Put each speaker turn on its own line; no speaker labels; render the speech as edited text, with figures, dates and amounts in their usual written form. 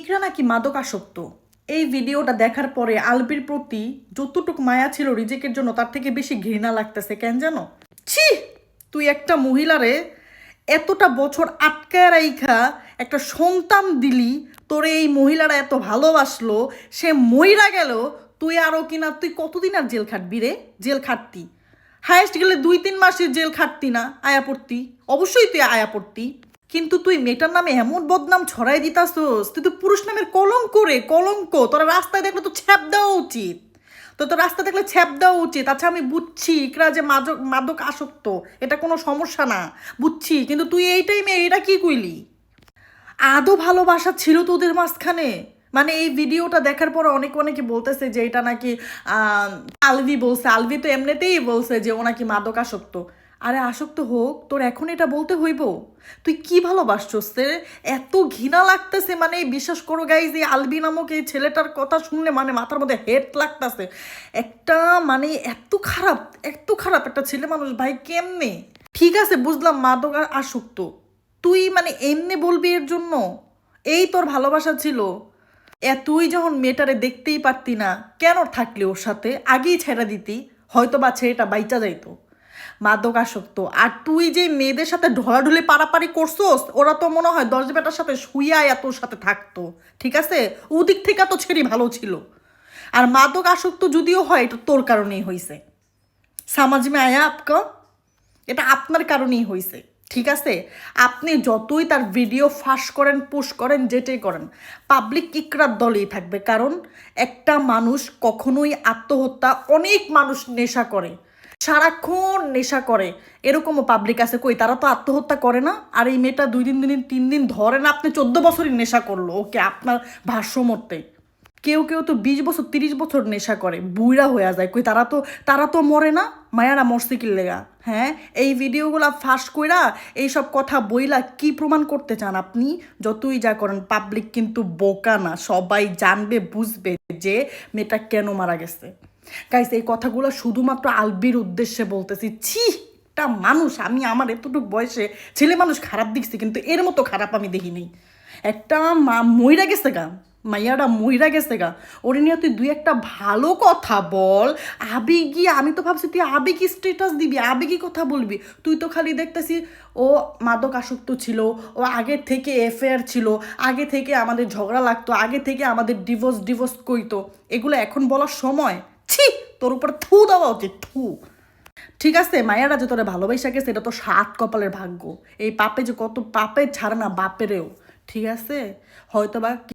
ইকরা নাকি মাদকাসক্ত। এই ভিডিওটা দেখার পরে আলবির প্রতি যতটুকু মায়া ছিল রিজেকের জন্য তার থেকে বেশি ঘৃণা লাগতেছে। কেন জানো? ছি, তুই একটা মহিলারে এতটা বছর আটকায় রাইখা একটা সন্তান দিলি, তোরে এই মহিলারা এত ভালোবাসলো, সে মইরা গেল, তুই আরও কিনা তুই কতদিন আর জেল খাটবি রে? জেল খাটতি হায়েস্ট গেলে 2-3 মাসের জেল খাটতি না? আয়া পড়তি, অবশ্যই তুই আয়া পড়তি। কিন্তু তুই মেয়েটার নামে এমন বদনাম ছড়াই দিতাছস, তুই তো পুরুষ নামের কলঙ্ক রে, কলঙ্ক। তোরা রাস্তায় দেখলে তো ছ্যাপ দেওয়া উচিত, তো রাস্তা দেখলে ছ্যাপ দেওয়া উচিত। আচ্ছা আমি বুঝছি ইকরা যে মাদক মাদক আসক্ত, এটা কোনো সমস্যা না, বুঝছি, কিন্তু তুই এই টাইমে এটা কি কইলি? আদৌ ভালোবাসা ছিল তোদের মাঝখানে? মানে এই ভিডিওটা দেখার পর অনেকে বলতেছে যে এটা নাকি আলভি বলছে। আলভি তো এমনিতেই বলছে যে ও নাকি মাদক আসক্ত। আরে আসক্ত হোক, তোর এখন এটা বলতে হইব? তুই কি ভালোবাসছস রে? এত ঘৃণা লাগতেছে, মানে বিশ্বাস করো গাইজ, এই আলবি নামক এই ছেলেটার কথা শুনলে মানে মাথার মধ্যে হেড লাগতেছে একটা। মানে এত খারাপ একটা ছেলে মানুষ ভাই, কেমনে? ঠিক আছে বুঝলাম মাদক আসক্ত, তুই মানে এমনি বলবি এর জন্য? এই তোর ভালোবাসা ছিল? তুই যখন মেয়েটারে দেখতেই পারতি না, কেন থাকলি ওর সাথে? আগেই ছেড়ে দিতি, হয়তো বা ছেলেটা বাইচা যাইতো। মাদক আসক্ত। আর তুই যে মেয়েদের সাথে ঢলাঢুলি পারাপারি করছোস, ওরা তো মনে হয় 10 বেটার সাথে শুইয়া তোর সাথে থাকতো। ঠিক আছে, ওদিক থেকে তো ছেড়ে ভালো ছিল। আর মাদক আসক্ত যদিও হয়, এটা তোর কারণেই হয়েছে। সমাজ মে আয়া আপকা, এটা আপনার কারণেই হয়েছে। ঠিক আছে, আপনি যতই তার ভিডিও ফাঁস করেন, পুশ করেন, যেটাই করেন, পাবলিক ইকরার দলেই থাকবে। কারণ একটা মানুষ কখনোই আত্মহত্যা, অনেক মানুষ নেশা করে, সারাক্ষণ নেশা করে, এরকমও পাবলিক আছে, কই তারা তো আত্মহত্যা করে না। আর এই মেয়েটা 2 দিন 3 দিন ধরে না, আপনি 14 বছরই নেশা করলো, ওকে আপনার ভাষ্য মতে। কেউ তো 20 বছর 30 বছর নেশা করে, বুইড়া হয়ে যায়, কই তারা তো মরে না। মায়ারা মরছে কি লেগা? হ্যাঁ, এই ভিডিওগুলা ফাঁস কইরা এইসব কথা বইলা কি প্রমাণ করতে চান আপনি? যতই যা করেন, পাবলিক কিন্তু বোকা না, সবাই জানবে বুঝবে যে মেয়েটা কেন মারা গেছে। গাইস, এই কথাগুলো শুধুমাত্র আলবির উদ্দেশ্যে বলতেছি। ছি, একটা মানুষ, আমি আমার এতটুকু বয়সে ছেলে মানুষ খারাপ দেখছি, কিন্তু এর মতো খারাপ আমি দেখিনি। একটা মইরা গেছে গা, মাইয়াটা মইরা গেছে গা, ওরে নিয়ে তুই 2-একটা ভালো কথা বল। আবেগী, আমি তো ভাবছি তুই আবেগী স্ট্যাটাস দিবি, আবেগী কথা বলবি। তুই তো খালি দেখতেছি ও মাদক আসক্ত ছিল, ও আগের থেকে অ্যাফেয়ার ছিল, আগে থেকে আমাদের ঝগড়া লাগতো, আগে থেকে আমাদের ডিভোর্স কইতো। এগুলো এখন বলার সময়? ছি, তোর উপর থু দেওয়া উচিত, থু। ঠিক আছে, মায়ারা যে তোরা ভালোবাসা গেছে, এটা তো 7 কপালের ভাগ্য। এই পাপে যে কত পাপে ছাড়ে না বাপেরেও। ঠিক আছে, হয়তো বা